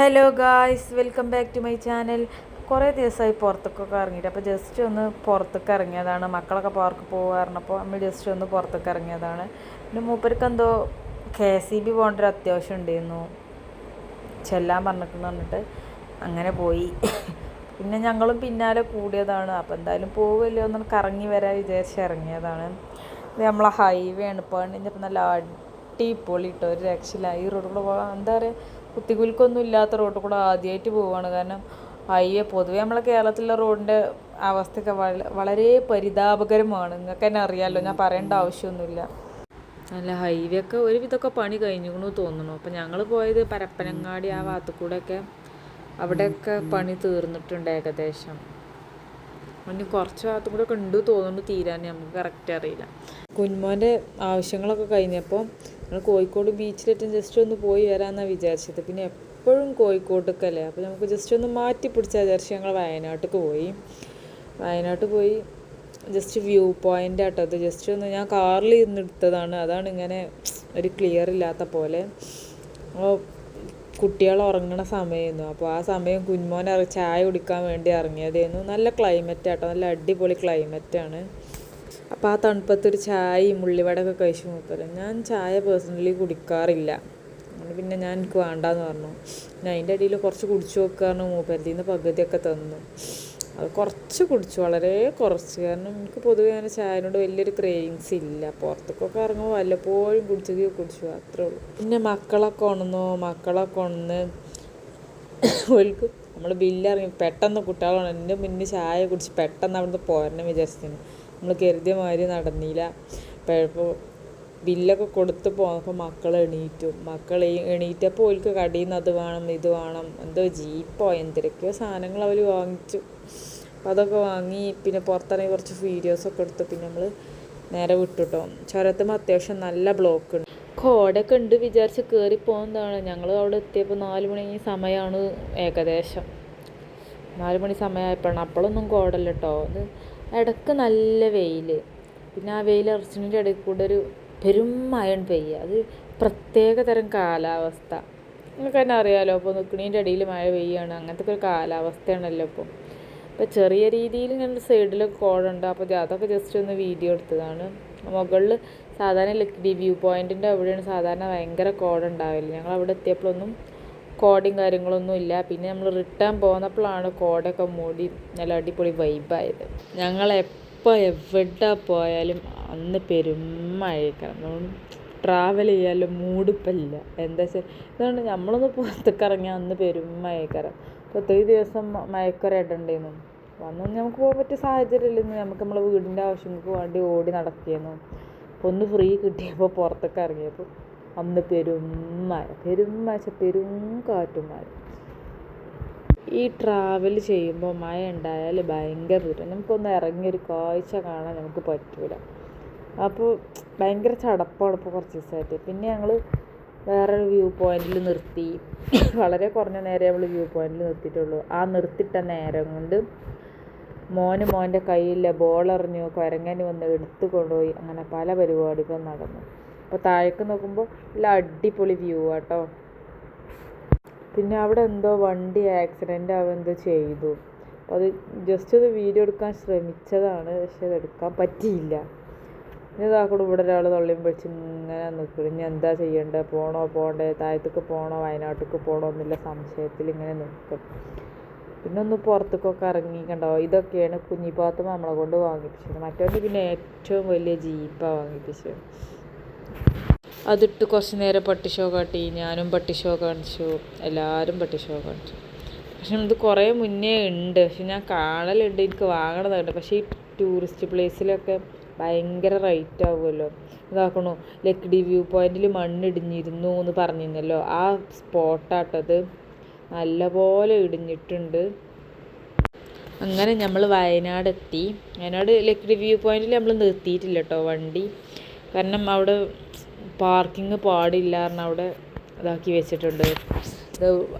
Hello guys, welcome back to my channel. കുറേ ദിവസമായി പുറത്തേക്കൊക്കെ ഇറങ്ങിയിട്ട് അപ്പോൾ ജസ്റ്റ് ഒന്ന് പുറത്തേക്ക് ഇറങ്ങിയതാണ്. മക്കളൊക്കെ പാർക്ക് പോകാറുണ്ടപ്പോൾ നമ്മൾ ജസ്റ്റ് ഒന്ന് പുറത്തേക്ക് ഇറങ്ങിയതാണ്. പിന്നെ മൂപ്പർക്ക് എന്തോ KCB പോകേണ്ട ഒരു അത്യാവശ്യം ഉണ്ടായിരുന്നു, ചെല്ലാൻ പറഞ്ഞിട്ട് അങ്ങനെ പോയി. പിന്നെ ഞങ്ങളും പിന്നാലെ കൂടിയതാണ്. അപ്പോൾ എന്തായാലും പോവുമല്ലോ എന്ന് കറങ്ങി വരാൻ വിചാരിച്ച് ഇറങ്ങിയതാണ്. ഇത് നമ്മളെ ഹൈവേ ആണ്. ഇപ്പോൾ നല്ല അടിപൊളി ഇട്ടോ, ഒരു രക്ഷയില്ല. ഈ റോഡ് കൂടെ പോകാൻ എന്താ പറയുക, കുത്തിക്കുലുക്കൊന്നും ഇല്ലാത്ത റോഡിൽ കൂടെ ആദ്യമായിട്ട് പോവുകയാണ്. കാരണം ഹൈവേ പൊതുവേ നമ്മളെ കേരളത്തിലെ റോഡിൻ്റെ അവസ്ഥയൊക്കെ വളരെ പരിതാപകരമാണ്. നിങ്ങൾക്ക് തന്നെ അറിയാമല്ലോ, ഞാൻ പറയേണ്ട ആവശ്യമൊന്നുമില്ല. അല്ല, ഹൈവേ ഒക്കെ ഒരുവിധമൊക്കെ പണി കഴിഞ്ഞു തോന്നുന്നു. അപ്പോൾ ഞങ്ങൾ പോയത് പരപ്പനങ്ങാടി ആ ഭാഗത്തു കൂടെയൊക്കെ, അവിടെയൊക്കെ പണി തീർന്നിട്ടുണ്ട് ഏകദേശം. ഇനി കുറച്ച് ഭാഗത്തും കൂടെ ഒക്കെ ഉണ്ട് തോന്നുന്നു തീരാൻ, നമുക്ക് കറക്റ്റ് അറിയില്ല. കുഞ്ഞുമോൻ്റെ ആവശ്യങ്ങളൊക്കെ കഴിഞ്ഞപ്പോൾ ഞങ്ങൾ കോഴിക്കോട് ബീച്ചിലേറ്റം ജസ്റ്റ് ഒന്ന് പോയി വരാമെന്നാണ് വിചാരിച്ചത്. പിന്നെ എപ്പോഴും കോഴിക്കോട്ടേക്കല്ലേ, അപ്പോൾ നമുക്ക് ജസ്റ്റ് ഒന്ന് മാറ്റി പിടിച്ചാൽ വിചാരിച്ച് ഞങ്ങൾ വയനാട്ടിൽ പോയി ജസ്റ്റ് വ്യൂ പോയിൻ്റ് ആട്ടോ അത്. ജസ്റ്റ് ഒന്ന് ഞാൻ കാറിൽ ഇരുന്ന് എടുത്തതാണ്, അതാണ് ഇങ്ങനെ ഒരു ക്ലിയർ ഇല്ലാത്ത പോലെ. അപ്പോൾ കുട്ടികൾ ഉറങ്ങണ സമയമായിരുന്നു. അപ്പോൾ ആ സമയം കുഞ്ഞുമോനെ ചായ കുടിക്കാൻ വേണ്ടി ഇറങ്ങിയതായിരുന്നു. നല്ല ക്ലൈമറ്റ് ആട്ടോ, നല്ല അടിപൊളി ക്ലൈമറ്റാണ്. അപ്പോൾ ആ തണുപ്പത്തൊരു ചായയും ഉള്ളിവടയൊക്കെ കഴിച്ചു നോക്കല്. ഞാൻ ചായ പേഴ്സണലി കുടിക്കാറില്ല, പിന്നെ എനിക്ക് വേണ്ടാന്ന് പറഞ്ഞു. പിന്നെ അതിൻ്റെ ഇടയിൽ കുറച്ച് കുടിച്ചു നോക്കാറുണ്ട്. മൂപ്പരത്തിൽ നിന്ന് പകുതിയൊക്കെ തന്നു. അത് കുറച്ച് കുടിച്ചു, വളരെ കുറച്ച്. കാരണം എനിക്ക് പൊതുവേ അങ്ങനെ ചായനോട് വലിയൊരു ക്രേവിങ്സ് ഇല്ല. പുറത്തേക്കൊക്കെ ഇറങ്ങുമ്പോൾ വല്ലപ്പോഴും കുടിച്ചു അത്രേ ഉള്ളൂ. പിന്നെ മക്കളൊക്കെ ഉണന്ന് ഓൽക്ക് നമ്മൾ ബില്ലിറങ്ങി പെട്ടെന്ന് കുട്ടികളാണ് എൻ്റെ മുന്നിൽ ചായ കുടിച്ച് പെട്ടെന്ന് അവിടുന്ന് പോരണം വിചാരിച്ചിരുന്നു. നമ്മൾ കരുതിയ മാതിരി നടന്നില്ല. ഇപ്പോൾ ബില്ലൊക്കെ കൊടുത്ത് പോന്നപ്പോൾ മക്കൾ എണീറ്റപ്പോൾ ഓൽക്ക് കടയിൽ നിന്ന് അത് വേണം ഇത് വേണം, എന്തോ ജീപ്പോ എന്തൊക്കെയോ സാധനങ്ങൾ അവർ വാങ്ങിച്ചു. അപ്പോൾ അതൊക്കെ വാങ്ങി പിന്നെ പുറത്തിറങ്ങി കുറച്ച് വീഡിയോസൊക്കെ എടുത്തു. പിന്നെ നമ്മൾ നേരെ വിട്ടുട്ടോ. ചുരത്തുമ്പോൾ അത്യാവശ്യം നല്ല ബ്ലോക്ക് ഉണ്ട്. കോടയൊക്കെ ഉണ്ട് വിചാരിച്ച് കയറി പോകുന്നതാണ്. ഞങ്ങൾ അവിടെ എത്തിയപ്പോൾ 4 മണി സമയമാണ് ഏകദേശം. 4 മണി സമയമായപ്പോഴാണ്. അപ്പോഴൊന്നും കോടല്ല കേട്ടോ. അത് ഇടയ്ക്ക് നല്ല വെയിൽ, പിന്നെ ആ വെയിൽ ഇറച്ചിൻ്റെ ഇടയിൽ കൂടെ ഒരു പെരും മഴ പെയ്യുക. അത് പ്രത്യേക തരം കാലാവസ്ഥ. നിങ്ങൾക്ക് തന്നെ അറിയാമല്ലോ, ഇപ്പോൾ നിൽക്കണീൻ്റെ ഇടയിൽ മഴ പെയ്യുകയാണ്, അങ്ങനത്തെ ഒരു കാലാവസ്ഥയാണല്ലോ ഇപ്പോൾ. ചെറിയ രീതിയിൽ ഇങ്ങനെ സൈഡിലൊക്കെ കോടുണ്ട്. അപ്പോൾ അതൊക്കെ ജസ്റ്റ് ഒന്ന് വീഡിയോ എടുത്തതാണ്. മുകളിൽ സാധാരണ വ്യൂ പോയിൻറ്റിൻ്റെ അവിടെയാണ് സാധാരണ ഭയങ്കര കോടുണ്ടാവില്ല. ഞങ്ങൾ അവിടെ എത്തിയപ്പോഴൊന്നും കോടയും കാര്യങ്ങളൊന്നും ഇല്ല. പിന്നെ നമ്മൾ റിട്ടേൺ പോന്നപ്പോഴാണ് കോടയൊക്കെ മൂടി നല്ല അടിപൊളി വൈബായത്. ഞങ്ങളെപ്പോൾ എവിടെ പോയാലും അന്ന് പെരും മഴയൊക്കെയാണ്. ട്രാവൽ ചെയ്യാമല്ലോ മൂടിപ്പില്ല. എന്താ വെച്ചാൽ ഇതുകൊണ്ട് നമ്മളൊന്ന് പുറത്തേക്ക് ഇറങ്ങിയാൽ അന്ന് പെരും മഴക്കാരം. പ്രത്യേക ദിവസം മഴക്കൊരു ഇടണ്ടായിരുന്നു. അന്നൊന്നും നമുക്ക് പോകാൻ പറ്റിയ സാഹചര്യമില്ലെന്ന്. നമുക്ക് നമ്മളെ വീടിൻ്റെ ആവശ്യങ്ങൾക്ക് വേണ്ടി ഓടി നടക്കുകയെന്നു. അപ്പോൾ ഒന്ന് ഫ്രീ കിട്ടിയപ്പോൾ പുറത്തേക്ക് ഇറങ്ങിയപ്പോൾ അന്ന് പെരും കാറ്റും മഴ. ഈ ട്രാവൽ ചെയ്യുമ്പോൾ മഴ ഉണ്ടായാൽ ഭയങ്കര ബുദ്ധിമുട്ട്. നമുക്കൊന്ന് ഇറങ്ങിയൊരു കാഴ്ച കാണാൻ നമുക്ക് പറ്റൂല. അപ്പോൾ ഭയങ്കര ചടപ്പാണ് ഇപ്പോൾ കുറച്ച് ദിവസമായിട്ട്. പിന്നെ ഞങ്ങൾ വേറൊരു വ്യൂ പോയിൻറ്റിൽ നിർത്തി. വളരെ കുറഞ്ഞ നേരം നമ്മൾ വ്യൂ പോയിൻറ്റിൽ നിർത്തിയിട്ടുള്ളൂ. ആ നിർത്തിയിട്ട നേരം കൊണ്ട് മോൻ്റെ കയ്യിലെ ബോളെറിഞ്ഞു, കുരങ്ങന് വന്ന് എടുത്തു കൊണ്ടുപോയി, അങ്ങനെ പല പരിപാടികളും നടന്നു. അപ്പോൾ താഴേക്ക് നോക്കുമ്പോൾ നല്ല അടിപൊളി വ്യൂ ആട്ടോ. പിന്നെ അവിടെ എന്തോ വണ്ടി ആക്സിഡൻ്റ് ആവുക ചെയ്തു. അപ്പോൾ അത് ജസ്റ്റ് ഒരു വീഡിയോ എടുക്കാൻ ശ്രമിച്ചതാണ്, പക്ഷെ അത് എടുക്കാൻ പറ്റിയില്ല. ഇനി ഇതാക്കൂടെ ഇവിടെ ഒരാൾ തള്ളിയും പിടിച്ച് ഇങ്ങനെ നിൽക്കും. ഇനി എന്താ ചെയ്യേണ്ടത്, പോണ്ടേ, താഴത്തേക്ക് പോകണോ വയനാട്ടിലേക്ക് പോകണോ എന്നുള്ള സംശയത്തിൽ ഇങ്ങനെ നിൽക്കും. പിന്നെ ഒന്ന് പുറത്തേക്കൊക്കെ ഇറങ്ങിക്കണ്ടോ. ഇതൊക്കെയാണ് കുഞ്ഞിപ്പാത്തും നമ്മളെ കൊണ്ട് വാങ്ങിപ്പിച്ചത്. മറ്റവൻ്റെ പിന്നെ ഏറ്റവും വലിയ ജീപ്പാണ് വാങ്ങിപ്പിച്ചത്. അതിട്ട് കുറച്ച് നേരം പട്ടി ഷോ കാട്ടി, ഞാനും പട്ടി ഷോ കാണിച്ചു, എല്ലാവരും പട്ടി ഷോ കാണിച്ചു. പക്ഷെ ഇത് കുറേ മുന്നേ ഉണ്ട്, പക്ഷെ ഞാൻ കാണലുണ്ട്, എനിക്ക് വാങ്ങണതുണ്ട്. പക്ഷേ ഈ ടൂറിസ്റ്റ് പ്ലേസിലൊക്കെ ഭയങ്കര റേറ്റ് ആവുമല്ലോ. ഇതാക്കണു ലക്കിടി വ്യൂ പോയിൻറ്റിൽ മണ്ണിടിഞ്ഞിരുന്നു എന്ന് പറഞ്ഞിരുന്നല്ലോ, ആ സ്പോട്ടാട്ടത് നല്ലപോലെ ഇടിഞ്ഞിട്ടുണ്ട്. അങ്ങനെ നമ്മൾ വയനാടെത്തി. വയനാട് ലക്കിടി വ്യൂ പോയിൻറ്റിൽ നമ്മൾ നിർത്തിയിട്ടില്ല കേട്ടോ വണ്ടി. കാരണം അവിടെ പാർക്കിങ് പാടില്ല കാരണം അവിടെ ഇതാക്കി വെച്ചിട്ടുണ്ട്. ഇത്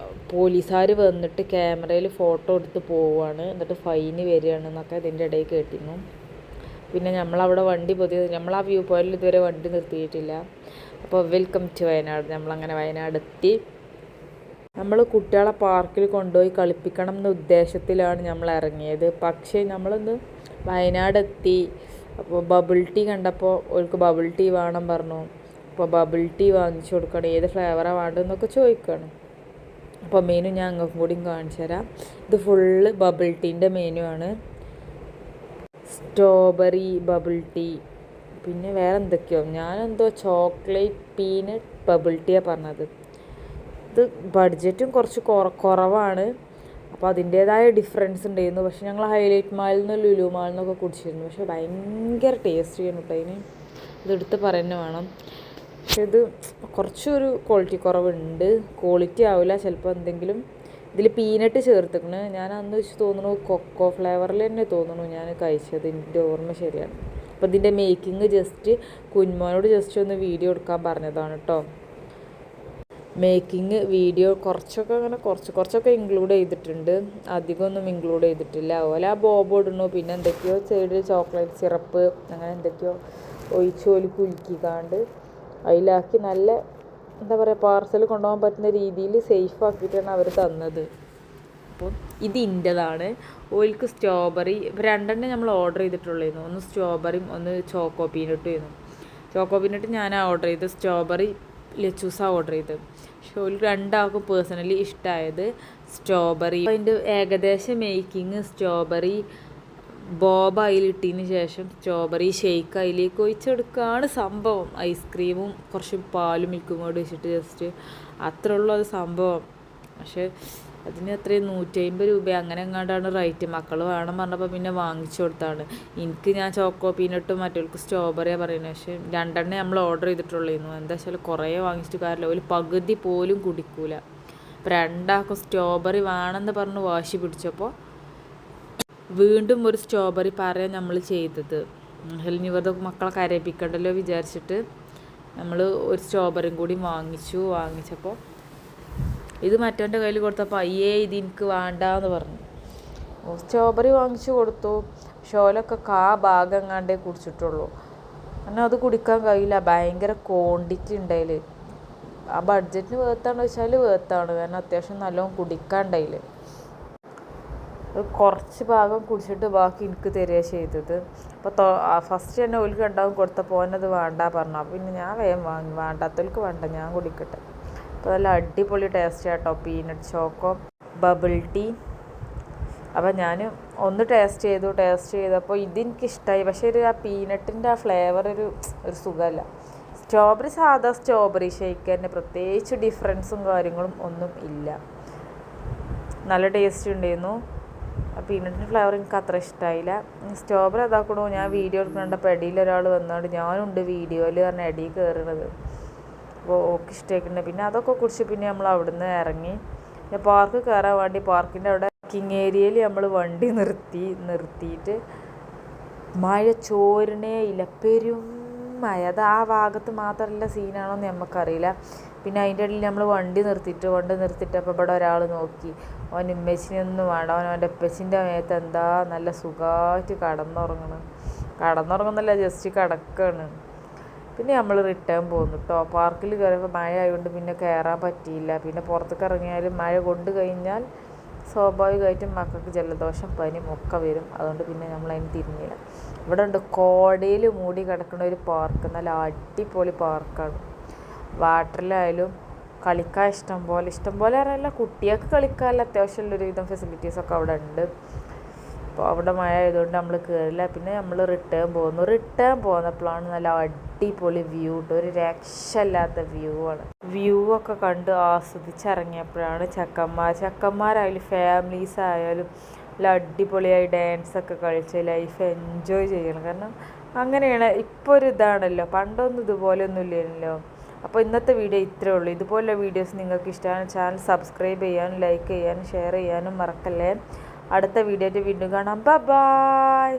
പോലീസുകാർ വന്നിട്ട് ക്യാമറയിൽ ഫോട്ടോ എടുത്ത് പോവുകയാണ്, എന്നിട്ട് ഫൈന് വരികയാണ് എന്നൊക്കെ ഇതിൻ്റെ ഇടയിൽ കേട്ടിരുന്നു. പിന്നെ നമ്മളവിടെ വണ്ടി നമ്മൾ ആ വ്യൂ പോയിൻറ്റിൽ ഇതുവരെ വണ്ടി നിർത്തിയിട്ടില്ല. അപ്പോൾ വെൽക്കം ടു വയനാട്. നമ്മളങ്ങനെ വയനാടെത്തി. നമ്മൾ കുട്ടികളെ പാർക്കിൽ കൊണ്ടുപോയി കളിപ്പിക്കണം എന്ന ഉദ്ദേശത്തിലാണ് നമ്മൾ ഇറങ്ങിയത്. പക്ഷേ നമ്മളൊന്ന് വയനാടെത്തി. അപ്പോൾ ബബിൾ ടീ കണ്ടപ്പോൾ ഓൾക്ക് ബബിൾ ടീ വേണം പറഞ്ഞു. അപ്പോൾ ബബിൾ ടീ വാങ്ങിച്ചു കൊടുക്കണം, ഏത് ഫ്ലേവറാണ് വേണ്ടതെന്നൊക്കെ ചോദിക്കണം. അപ്പോൾ മെനു ഞാൻ അങ്ങോട്ടും കൂടിയും കാണിച്ചു തരാം. ഇത് ഫുള്ള് ബബിൾ ടീൻ്റെ മെനു ആണ്. സ്ട്രോബെറി ബബിൾ ടീ, പിന്നെ വേറെ എന്തൊക്കെയോ, ഞാനെന്തോ ചോക്ലേറ്റ് പീനട്ട് ബബിൾ ടീയാണ് പറഞ്ഞത്. ഇത് ബഡ്ജറ്റും കുറച്ച് കുറവാണ്. അപ്പോൾ അതിൻ്റേതായ ഡിഫറൻസ് ഉണ്ടായിരുന്നു. പക്ഷെ ഞങ്ങൾ ഹൈലൈറ്റ് മാളിൽ നിന്ന് ലുലു മാളിൽ നിന്നൊക്കെ കുടിച്ചിരുന്നു. പക്ഷെ ഭയങ്കര ടേസ്റ്റ് ചെയ്യുന്നു കേട്ടോ. അതിന് ഇതെടുത്ത് പറയുന്നത് വേണം. പക്ഷെ ഇത് കുറച്ചൊരു ക്വാളിറ്റി കുറവുണ്ട്. ക്വാളിറ്റി ആവില്ല ചിലപ്പോൾ. എന്തെങ്കിലും ഇതിൽ പീനട്ട് ചേർത്തിക്കണ്. ഞാൻ അന്ന് വെച്ച് തോന്നുന്നു കൊക്കോ ഫ്ലേവറിൽ തന്നെ തോന്നുന്നു ഞാൻ കഴിച്ചത്, എൻ്റെ ഓർമ്മ ശരിയാണ്. അപ്പോൾ ഇതിൻ്റെ മേക്കിങ് ജസ്റ്റ് കുഞ്ഞുമോനോട് ജസ്റ്റ് ഒന്ന് വീഡിയോ എടുക്കാൻ പറഞ്ഞതാണ് കേട്ടോ. മേക്കിങ് വീഡിയോ കുറച്ചൊക്കെ ഇൻക്ലൂഡ് ചെയ്തിട്ടുണ്ട്, അധികമൊന്നും ഇൻക്ലൂഡ് ചെയ്തിട്ടില്ല. അതുപോലെ ആ ബോബ് ഇടണു, പിന്നെ എന്തൊക്കെയോ സൈഡിൽ ചോക്ലേറ്റ് സിറപ്പ് അങ്ങനെ എന്തൊക്കെയോ ഒഴിച്ചോലി കുലുക്കിക്കാണ്ട് അതിലാക്കി നല്ല എന്താ പറയുക, പാർസൽ കൊണ്ടുപോകാൻ പറ്റുന്ന രീതിയിൽ സേഫ് ആക്കിയിട്ടാണ് അവർ തന്നത്. അപ്പോൾ ഇത് ഇൻ്റെതാണ്. ഓയിൽക്ക് സ്ട്രോബെറി രണ്ടെണ്ണം നമ്മൾ ഓർഡർ ചെയ്തിട്ടുള്ളായിരുന്നു. ഒന്ന് സ്ട്രോബെറിയും ഒന്ന് ചോക്കോ പീനട്ടും ആയിരുന്നു. ചോക്കോ പീനട്ട് ഞാൻ ഓർഡർ ചെയ്ത്, സ്ട്രോബെറി ലച്ചൂസാണ് ഓർഡർ ചെയ്തത്. പക്ഷെ ഒരു രണ്ടാൾക്കും പേഴ്സണലി ഇഷ്ടമായത് സ്ട്രോബെറി. അതിൻ്റെ ഏകദേശം മേക്കിങ് സ്ട്രോബെറി ബോബ അതിലിട്ടതിന് ശേഷം സ്ട്രോബെറി ഷേക്ക് അതിലേക്ക് ഒഴിച്ചെടുക്കുകയാണ് സംഭവം. ഐസ്ക്രീമും കുറച്ച് പാലും മിൽക്കും കൂടി വെച്ചിട്ട് ജസ്റ്റ് അത്രേ ഉള്ളൂ അത് സംഭവം. പക്ഷേ അതിന് അത്രയും 150 രൂപ അങ്ങനെ എങ്ങാണ്ടാണ് റേറ്റ്. മക്കൾ വേണം പറഞ്ഞപ്പോൾ പിന്നെ വാങ്ങിച്ചു കൊടുത്താണ്. ഞാൻ ചോക്കോ പീനട്ടും മറ്റവർക്ക് സ്ട്രോബെറിയാണ് പറയുന്നത്. പക്ഷേ രണ്ടെണ്ണേ നമ്മൾ ഓർഡർ ചെയ്തിട്ടുള്ളായിരുന്നു. എന്താ വെച്ചാൽ കുറേ വാങ്ങിച്ചിട്ട് കാര്യമില്ല, ഒരു പകുതി പോലും കുടിക്കൂല. അപ്പോൾ രണ്ടാൾക്കും സ്ട്രോബെറി വേണമെന്ന് പറഞ്ഞ് വാശി പിടിച്ചപ്പോൾ വീണ്ടും ഒരു സ്ട്രോബെറി പറയാൻ നമ്മൾ ചെയ്തത്. അല്ലെങ്കിൽ ഇവരുടെ മക്കളെ കരയിപ്പിക്കണ്ടല്ലോ വിചാരിച്ചിട്ട് നമ്മൾ ഒരു സ്ട്രോബെറിയും കൂടി വാങ്ങിച്ചപ്പോൾ ഇത് മറ്റവൻ്റെ കയ്യിൽ കൊടുത്തപ്പോൾ അയ്യേ ഇത് എനിക്ക് വേണ്ടാന്ന് പറഞ്ഞു. സ്ട്രോബെറി വാങ്ങിച്ചു കൊടുത്തു. ഷോലൊക്കെ ഭാഗം എങ്ങാണ്ടേ കുടിച്ചിട്ടുള്ളൂ. കാരണം അത് കുടിക്കാൻ കഴിയില്ല, ഭയങ്കര ക്വാണ്ടിറ്റി ഉണ്ടായില്. ആ ബഡ്ജറ്റിന് വേർത്താണെന്ന് വെച്ചാൽ വേർത്താണ്, കാരണം അത്യാവശ്യം നല്ലോണം കുടിക്കാണ്ടായില്ല. കുറച്ച് ഭാഗം കുടിച്ചിട്ട് ബാക്കി എനിക്ക് തരിക ചെയ്തത്. അപ്പോൾ ഫസ്റ്റ് തന്നെ ഓൽക്ക് ഉണ്ടാവും കൊടുത്തപ്പോൾ ഓനത് വേണ്ട പറഞ്ഞു. അപ്പോൾ പിന്നെ ഞാൻ വേഗം വാങ്ങി, വേണ്ടാത്തവർക്ക് വേണ്ട, ഞാൻ കുടിക്കട്ടെ. അപ്പോൾ നല്ല അടിപൊളി ടേസ്റ്റ് കേട്ടോ പീനട്ട് ചോക്കോ ബബിൾ ടീ. അപ്പോൾ ഞാൻ ഒന്ന് ടേസ്റ്റ് ചെയ്തപ്പോൾ ഇതെനിക്കിഷ്ടമായി. പക്ഷേ ആ പീനട്ടിൻ്റെ ആ ഫ്ലേവർ ഒരു സുഖമല്ല. സ്ട്രോബെറി സാധാ സ്ട്രോബെറി ഷേക്ക് തന്നെ, പ്രത്യേകിച്ച് ഡിഫറൻസും കാര്യങ്ങളും ഒന്നും ഇല്ല. നല്ല ടേസ്റ്റ് ഉണ്ടായിരുന്നു. പീനട്ടിൻ്റെ ഫ്ലേവർ എനിക്ക് അത്ര ഇഷ്ടമായില്ല. സ്ട്രോബെറി അതാക്കണോ, ഞാൻ വീഡിയോ എടുക്കുന്നുണ്ടപ്പോൾ ഇടയിൽ ഒരാൾ വന്നുകൊണ്ട് ഞാനുണ്ട് വീഡിയോയിൽ പറഞ്ഞ ഇടയിൽ കയറുന്നത്. അപ്പോൾ ഓക്കെ ഇഷ്ടമായിട്ടുണ്ട്. പിന്നെ അതൊക്കെ കുടിച്ച് പിന്നെ നമ്മൾ അവിടെ നിന്ന് ഇറങ്ങി പാർക്ക് കയറാൻ വേണ്ടി പാർക്കിൻ്റെ അവിടെ പാർക്കിംഗ് ഏരിയയിൽ നമ്മൾ വണ്ടി നിർത്തിയിട്ട് മഴ ചോരണേ ഇല്ല, പെരും മഴ. അത് ആ ഭാഗത്ത് മാത്രമല്ല സീനാണോന്ന് നമുക്കറിയില്ല. പിന്നെ അതിൻ്റെ ഇടയിൽ നമ്മൾ വണ്ടി നിർത്തിയിട്ടപ്പോൾ ഇവിടെ ഒരാൾ നോക്കി, അവൻ ഉമ്മച്ചിനൊന്നും വേണ്ട, അവൻ്റെ ഉപ്പച്ചിൻ്റെ മേത്ത് എന്താ നല്ല സുഖമായിട്ട് കടന്നുറങ്ങുന്നല്ല, ജസ്റ്റ് കിടക്കുകയാണ്. പിന്നെ നമ്മൾ റിട്ടേൺ പോന്നു കേട്ടോ. പാർക്കിൽ കയറിയപ്പോൾ മഴ ആയതുകൊണ്ട് പിന്നെ കയറാൻ പറ്റിയില്ല. പിന്നെ പുറത്തേക്ക് ഇറങ്ങിയാലും മഴ കൊണ്ട് കഴിഞ്ഞാൽ സ്വാഭാവികമായിട്ടും മക്കൾക്ക് ജലദോഷം പനിയും ഒക്കെ വരും. അതുകൊണ്ട് പിന്നെ നമ്മളതിന് തിരിഞ്ഞില്ല. ഇവിടെ ഉണ്ട് കോടയിൽ മൂടി കിടക്കുന്ന ഒരു പാർക്ക്, നല്ല അടിപൊളി പാർക്കാണ്. വാട്ടറിലായാലും കളിക്കാൻ ഇഷ്ടംപോലെ അറിയില്ല, കുട്ടികൾക്ക് കളിക്കാനുള്ള അത്യാവശ്യമുള്ളൊരു വിധം ഫെസിലിറ്റീസൊക്കെ അവിടെ ഉണ്ട്. അപ്പോൾ അവിടെ മഴ ആയതുകൊണ്ട് നമ്മൾ കയറില്ല. പിന്നെ നമ്മൾ റിട്ടേൺ പോന്നപ്പോഴാണ് നല്ല അടിപൊളി വ്യൂ കേട്ടോ, ഒരു രക്ഷയില്ലാത്ത വ്യൂ ഒക്കെ കണ്ട് ആസ്വദിച്ചിറങ്ങിയപ്പോഴാണ് ചെക്കന്മാരായാലും ഫാമിലീസ് ആയാലും നല്ല അടിപൊളിയായി ഡാൻസൊക്കെ കളിച്ച് ലൈഫ് എൻജോയ് ചെയ്യണം. കാരണം അങ്ങനെയാണ് ഇപ്പോൾ ഒരു ഇതാണല്ലോ, പണ്ടൊന്നും ഇതുപോലെയൊന്നും ഇല്ലല്ലോ. അപ്പോൾ ഇന്നത്തെ വീഡിയോ ഇത്രയേ ഉള്ളൂ. ഇതുപോലുള്ള വീഡിയോസ് നിങ്ങൾക്ക് ഇഷ്ടമാണ് ചാനൽ സബ്സ്ക്രൈബ് ചെയ്യാനും ലൈക്ക് ചെയ്യാനും ഷെയർ ചെയ്യാനും മറക്കല്ലേ. അടുത്ത വീഡിയോയിൽ വീണ്ടും കാണാം. ബൈ.